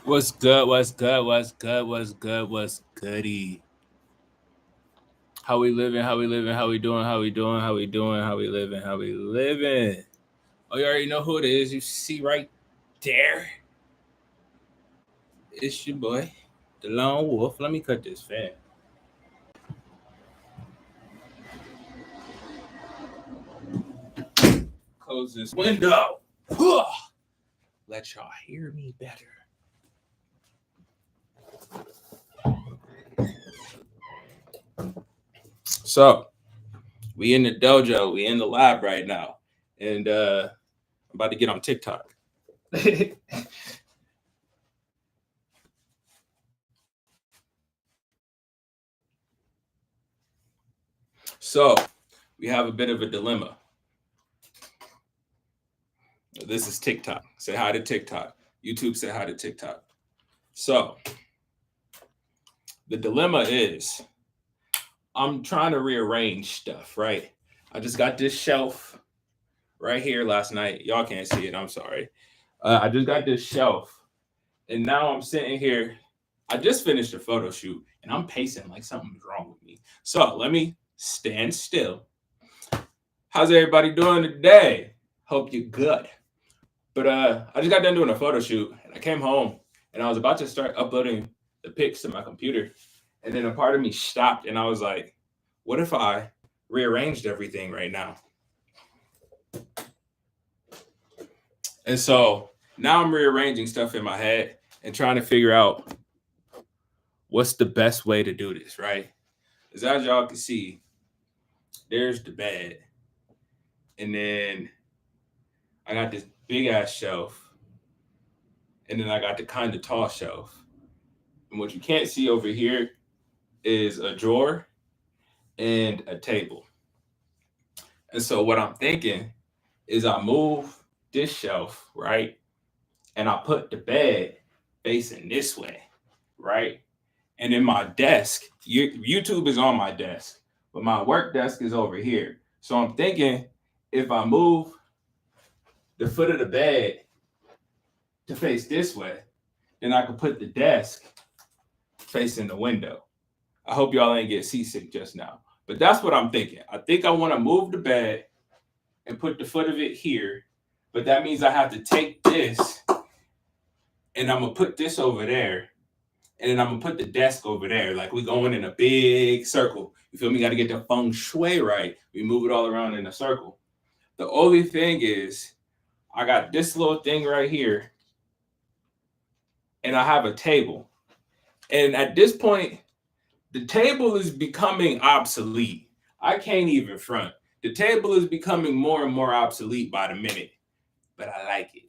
What's good? What's good? What's good? What's good? What's goody? How we living? How we living? How we doing? How we doing? How we doing? How we living? How we living? Oh, you already know who it is. You see right there. It's your boy, the lone wolf. Let me cut this fan. Close this window. Let y'all hear me better. So we in the dojo. We in the lab right now, and I'm about to get on TikTok. So we have a bit of a dilemma. This is TikTok. Say hi to TikTok. YouTube, say hi to TikTok. So the dilemma is I'm trying to rearrange stuff, right? I just got this shelf right here last night. Y'all can't see it. I'm sorry. I just got this shelf, and now I'm sitting here. I just finished a photo shoot, and I'm pacing like something's wrong with me. So let me stand still. How's everybody doing today? Hope you're good. But I just got done doing a photo shoot, and I came home, and I was about to start uploading the pics to my computer, and then a part of me stopped, and I was like, "What if I rearranged everything right now?" And so now I'm rearranging stuff in my head and trying to figure out what's the best way to do this, right? Because as y'all can see, there's the bed, and then I got this big ass shelf, and then I got the kind of tall shelf. And what you can't see over here is a drawer and a table. And so what I'm thinking is I move this shelf, right? And I put the bed facing this way, right? And then my desk, YouTube is on my desk, but my work desk is over here. So I'm thinking if I move the foot of the bed to face this way, then I could put the desk facing the window. I hope y'all ain't get seasick just now. But that's what I'm thinking. I think I want to move the bed and put the foot of it here, but that means I have to take this and I'm gonna put this over there, and then I'm gonna put the desk over there. Like we going in a big circle. You feel me? Got to get the feng shui right. We move it all around in a circle. The only thing is, I got this little thing right here, and I have a table. And at this point, the table is becoming obsolete. I can't even front. The table is becoming more and more obsolete by the minute, but I like it.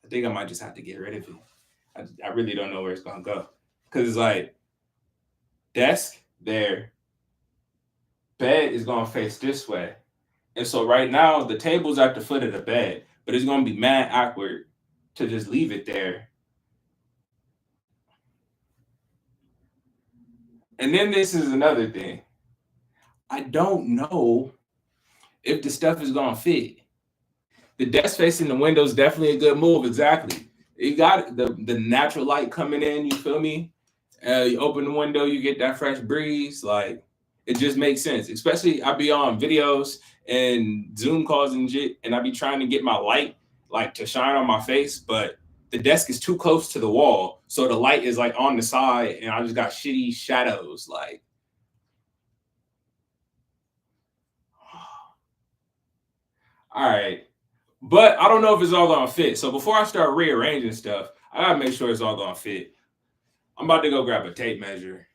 I think I might just have to get rid of it. I really don't know where it's gonna go, because it's like desk there, bed is gonna face this way, and so right now the table's at the foot of the bed, but it's gonna be mad awkward to just leave it there. And then this is another thing. I don't know if the stuff is gonna fit. The desk facing the window is definitely a good move. Exactly. You got the natural light coming in. You feel me? You open the window, you get that fresh breeze. Like it just makes sense. Especially I be on videos and Zoom calls and shit, and I be trying to get my light like to shine on my face, but the desk is too close to the wall, so the light is like on the side, and I just got shitty shadows. Like, all right, but I don't know if it's all gonna fit. So before I start rearranging stuff, I gotta make sure it's all gonna fit. I'm about to go grab a tape measure.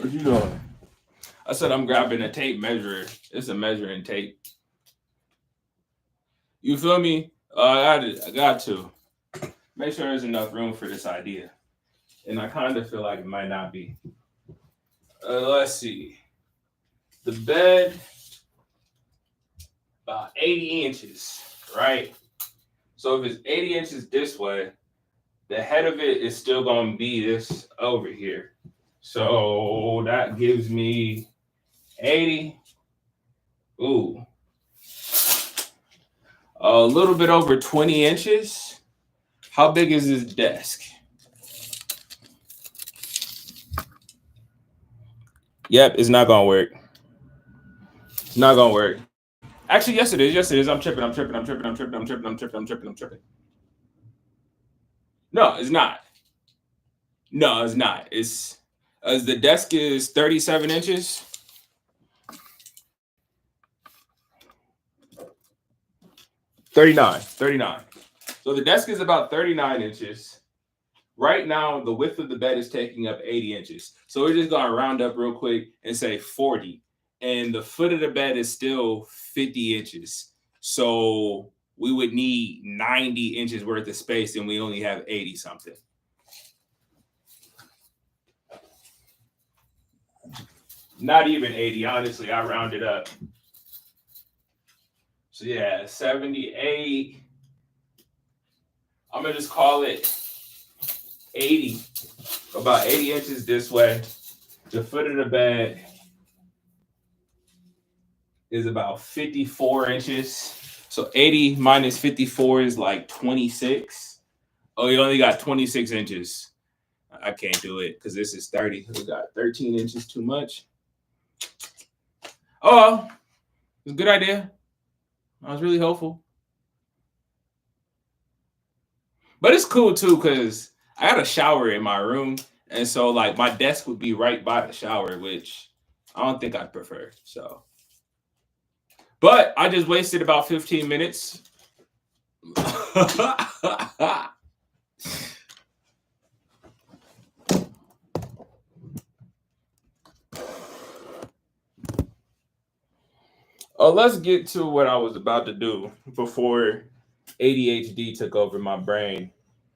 What you doing? I said I'm grabbing a tape measure. It's a measuring tape. You feel me? I got to make sure there's enough room for this idea, and I kind of feel like it might not be. Let's see. The bed about 80 inches, right? So if it's 80 inches this way, the head of it is still going to be this over here. So that gives me 80. Ooh. A little bit over 20 inches. How big is this desk? Yep, it's not going to work. It's not going to work. Actually, yes, it is. Yes, it is. I'm tripping. I'm tripping. I'm tripping. I'm tripping. I'm tripping. I'm tripping. I'm tripping. I'm tripping. No, it's not. No, it's not. It's as the desk is 37 inches. 39. So the desk is about 39 inches. Right now, the width of the bed is taking up 80 inches. So we're just going to round up real quick and say 40. And the foot of the bed is still 50 inches. So we would need 90 inches worth of space, and we only have 80 something. Not even 80, honestly. I rounded up. So yeah, 78. I'm going to just call it 80. About 80 inches this way. The foot of the bed is about 54 inches. So 80 minus 54 is like 26. Oh, you only got 26 inches. I can't do it because this is 30. We got 13 inches too much. Oh, well, it's a good idea. I was really hopeful. But it's cool too because I got a shower in my room. And so like my desk would be right by the shower, which I don't think I'd prefer. So, but I just wasted about 15 minutes. Oh, let's get to what I was about to do before ADHD took over my brain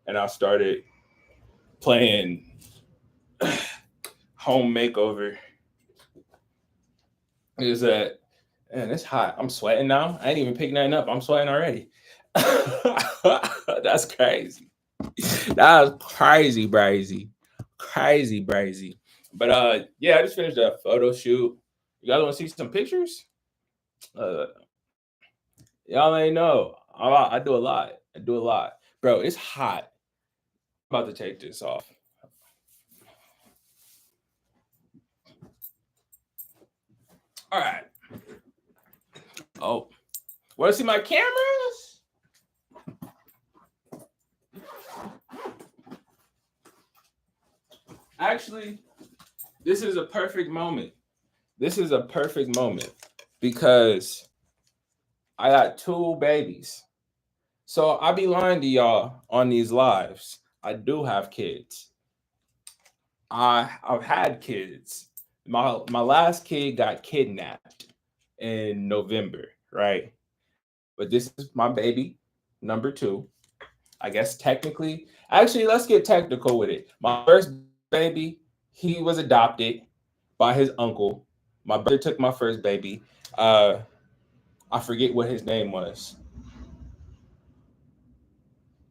and I started playing home makeover. Is that, man, it's hot. I'm sweating now. I ain't even picking nothing up. I'm sweating already. That's crazy. That was crazy, crazy. But yeah, I just finished a photo shoot. You guys want to see some pictures? Y'all ain't know. I do a lot. Bro, it's hot. I'm about to take this off. All right. Oh, want to see my cameras? Actually, this is a perfect moment. Because I got 2 babies. So I be lying to y'all on these lives. I do have kids. I've had kids. My last kid got kidnapped in November, right? But this is my baby, number 2. I guess technically, actually, let's get technical with it. My first baby, he was adopted by his uncle. My brother took my first baby. I forget what his name was.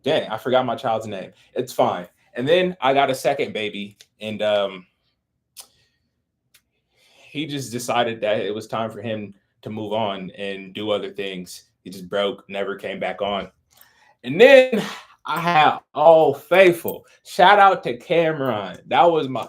Dang, I forgot my child's name. It's fine. And then I got a second baby, and he just decided that it was time for him to move on and do other things. He just broke, never came back on. And then I had All Faithful. Shout out to Cameron. That was my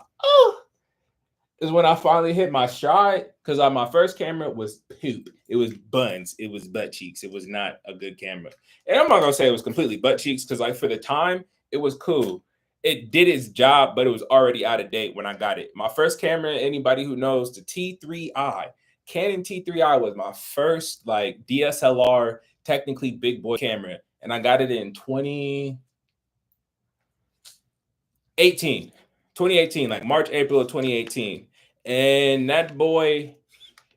is when I finally hit my stride because my first camera was poop. It was buns. It was butt cheeks. It was not a good camera. And I'm not gonna say it was completely butt cheeks because like for the time it was cool. It did its job, but it was already out of date when I got it. My first camera, anybody who knows, the T3i, Canon T3i was my first like DSLR, technically big boy camera, and I got it in 2018, like March, April of 2018. And that boy,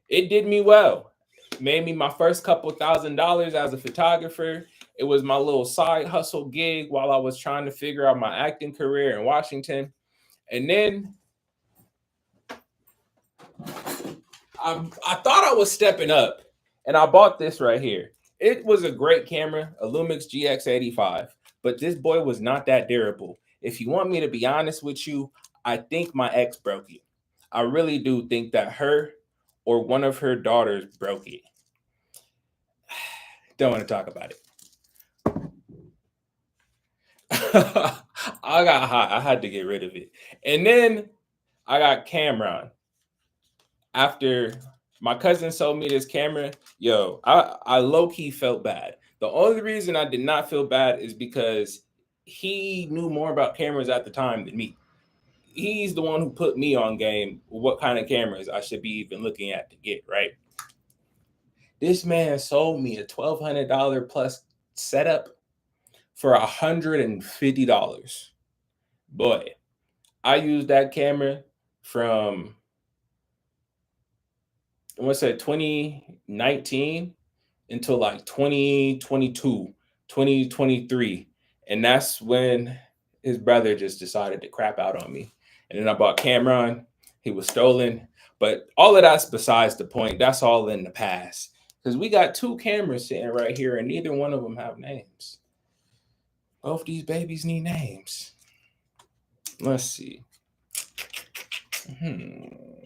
it did me well. Made me my first couple $1,000s as a photographer. It was my little side hustle gig while I was trying to figure out my acting career in Washington. And then I thought I was stepping up, and I bought this right here. It was a great camera, a Lumix GX85, but this boy was not that durable. If you want me to be honest with you, I think my ex broke it. I really do think that her or one of her daughters broke it. Don't want to talk about it. I got hot. I had to get rid of it. And then I got Cameron. After my cousin sold me this camera, yo, I low key felt bad. The only reason I did not feel bad is because he knew more about cameras at the time than me. He's the one who put me on game what kind of cameras I should be even looking at to get, right? This man sold me a $1,200 plus setup for $150. Boy, I used that camera from what's that 2019 until like 2022, 2023. And that's when his brother just decided to crap out on me. And then I bought Cameron. He was stolen. But all of that's besides the point. That's all in the past. Because we got two cameras sitting right here, and neither one of them have names. Both these babies need names. Let's see.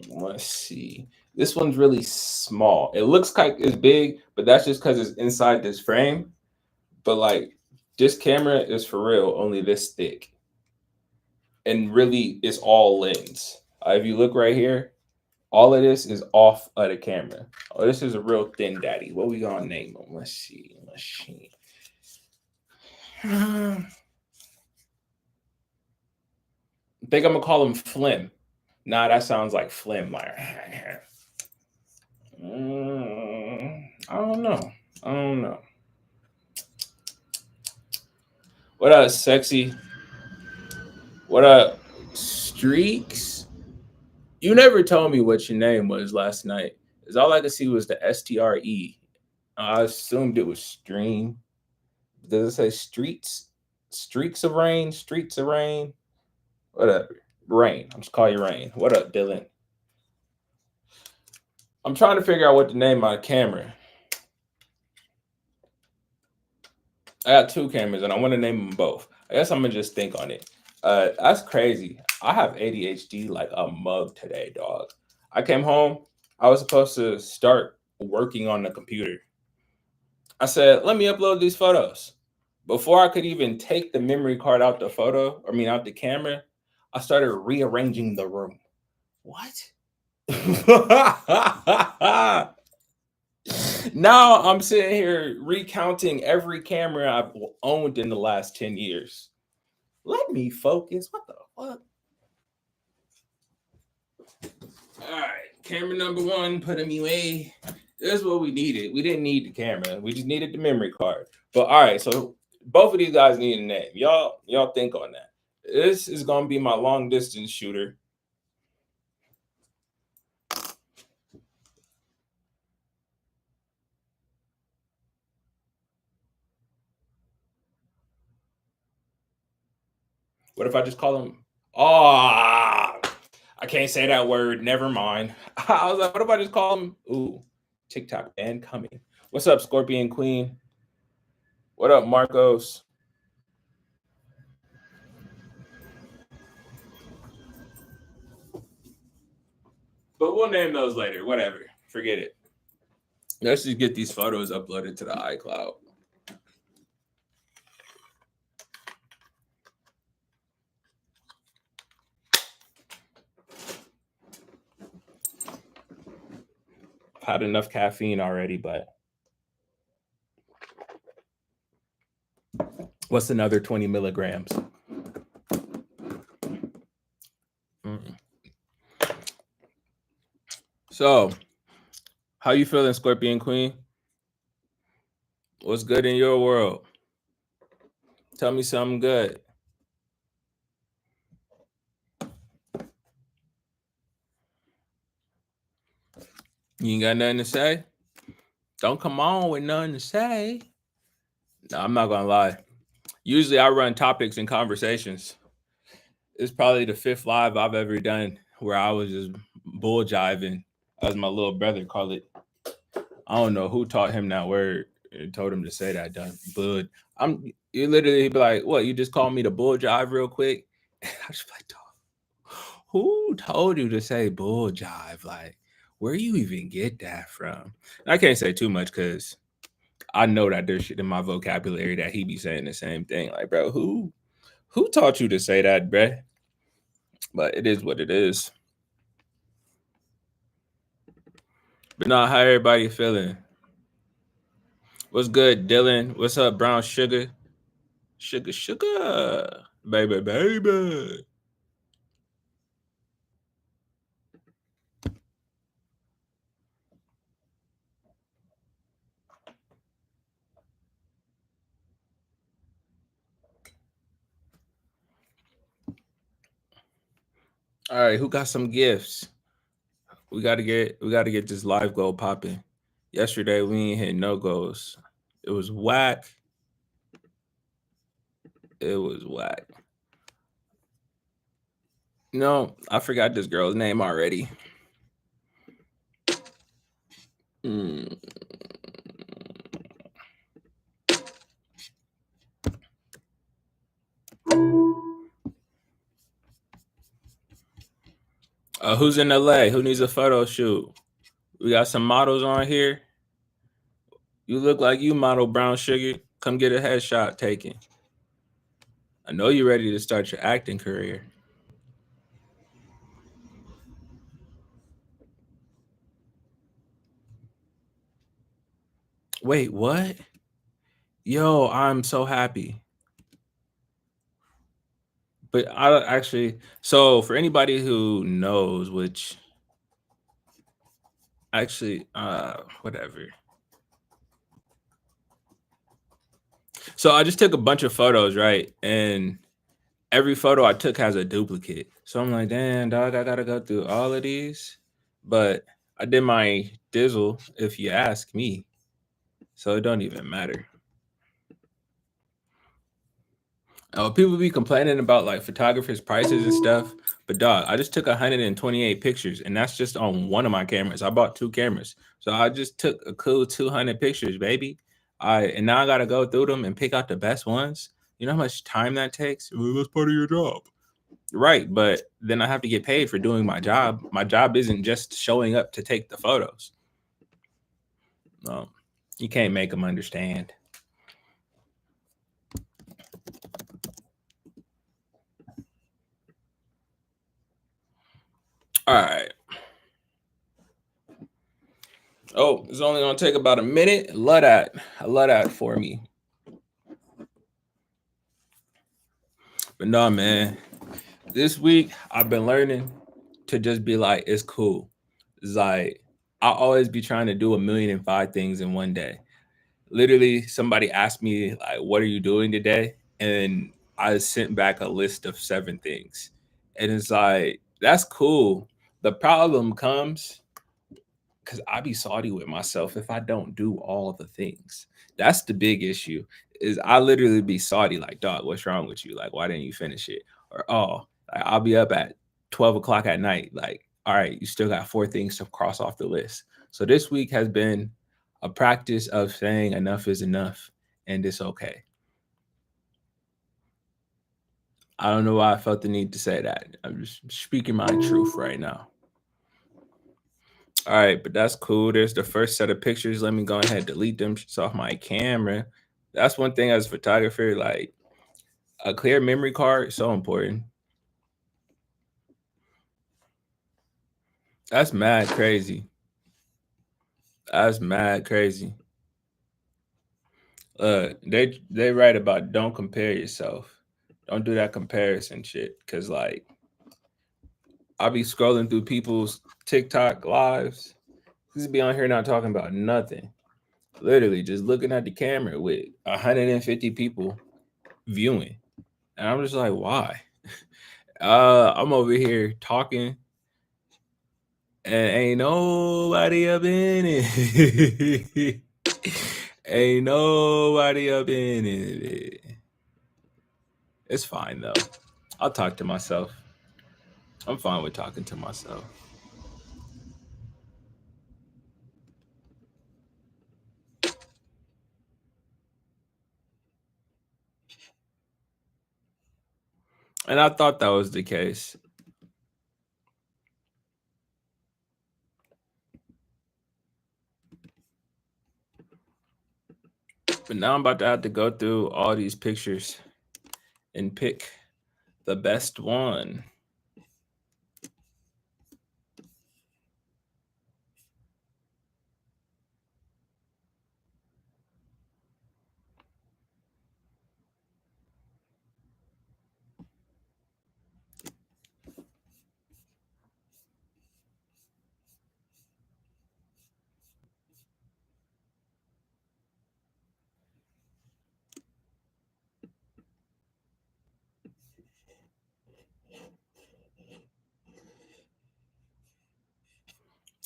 Let's see. This one's really small. It looks like it's big, but that's just because it's inside this frame. But like this camera is for real, only this thick. And really, it's all lens. If you look right here, all of this is off of the camera. Oh, this is a real thin daddy. What we gonna name him? Let's see. I think I'm gonna call him Flim. Nah, that sounds like Flim. Like, I don't know. I don't know. What up, sexy? What up, Streaks? You never told me what your name was last night. Cause all I could see was the STRE. I assumed it was stream. Does it say streets? Streaks of rain? Streets of rain? Whatever. Rain. I'm just call you Rain. What up, Dylan? I'm trying to figure out what to name my camera. I got two cameras and I want to name them both. I guess I'm gonna just think on it. That's crazy. I have ADHD like a mug today, dog. I came home. I was supposed to start working on the computer. I said, let me upload these photos. Before I could even take the memory card out the photo, out the camera, I started rearranging the room. What? Now I'm sitting here recounting every camera I've owned in the last 10 years. Let me focus. What the fuck? All right, camera number one, put him away. That's what we needed. We didn't need the camera. We just needed the memory card. But all right, so both of these guys need a name. Y'all think on that. This is gonna be my long distance shooter. What if I just call him? Oh, I can't say that word. Never mind. I was like, what if I just call him? Ooh, TikTok ban coming. What's up, Scorpion Queen? What up, Marcos? But we'll name those later. Whatever. Forget it. Let's just get these photos uploaded to the iCloud. I've had enough caffeine already, but what's another 20 milligrams? So, how you feeling, Scorpion Queen? What's good in your world? Tell me something good. You ain't got nothing to say? Don't come on with nothing to say. No, I'm not gonna lie. Usually I run topics and conversations. It's probably the fifth live I've ever done where I was just bull jiving, as my little brother called it. I don't know who taught him that word and told him to say that. Done, bud. You literally be like, "What? You just called me the bull jive real quick?" And I was like, "Dog, who told you to say bull jive? Like, where you even get that from?" And I can't say too much because I know that there's shit in my vocabulary that he be saying the same thing. Like, bro, who taught you to say that, bruh? But it is what it is. But not how everybody feeling. What's good, Dylan? What's up, Brown Sugar? Sugar, sugar, baby, baby. All right, who got some gifts? We gotta get this live goal popping. Yesterday we ain't hit no goals. It was whack. It was whack. No, I forgot this girl's name already. Mm. Who's in LA? Who needs a photo shoot? We got some models on here. You look like you model, Brown Sugar. Come get a headshot taken. I know you're ready to start your acting career. Wait, what? Yo, I'm so happy. But I actually, so for anybody who knows, which actually, whatever. So I just took a bunch of photos, right? And every photo I took has a duplicate. So I'm like, damn, dog, I gotta go through all of these. But I did my dizzle, if you ask me. So it don't even matter. Oh, people be complaining about like photographers' prices and stuff. But dog, I just took 128 pictures, and that's just on one of my cameras. I bought two cameras. So I just took a cool 200 pictures, baby. And now I gotta go through them and pick out the best ones. You know how much time that takes? Well, that's part of your job. Right, but then I have to get paid for doing my job. My job isn't just showing up to take the photos. No, you can't make them understand. All right. Oh, it's only gonna take about a minute. Love that. I love that for me. But no, man. This week I've been learning to just be like, it's cool. It's like I always be trying to do 1,000,005 things in one day. Literally, somebody asked me like, "What are you doing today?" And I sent back a list of 7 things, and it's like that's cool. The problem comes because I be salty with myself if I don't do all the things. That's the big issue. Is I literally be salty like, dog, what's wrong with you? Like, why didn't you finish it? Or like, I'll be up at 12 o'clock at night. Like, all right, you still got 4 things to cross off the list. So this week has been a practice of saying enough is enough and it's okay. I don't know why I felt the need to say that. I'm just speaking my truth right now. All right, but that's cool. There's the first set of pictures. Let me go ahead and delete them off my camera. That's one thing as a photographer, like a clear memory card, so important. That's mad crazy. That's mad crazy. They write about don't compare yourself. Don't do that comparison shit. Cause like I'll be scrolling through people's TikTok lives. Just be on here not talking about nothing. Literally just looking at the camera with 150 people viewing. And I'm just like, why? I'm over here talking And ain't nobody up in it. Ain't nobody up in it. It's fine though. I'll talk to myself. I'm fine with talking to myself. And I thought that was the case. But now I'm about to have to go through all these pictures and pick the best one.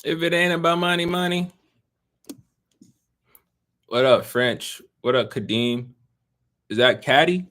If it ain't about money, money. What up, French? What up, Kadeem? Is that Caddy?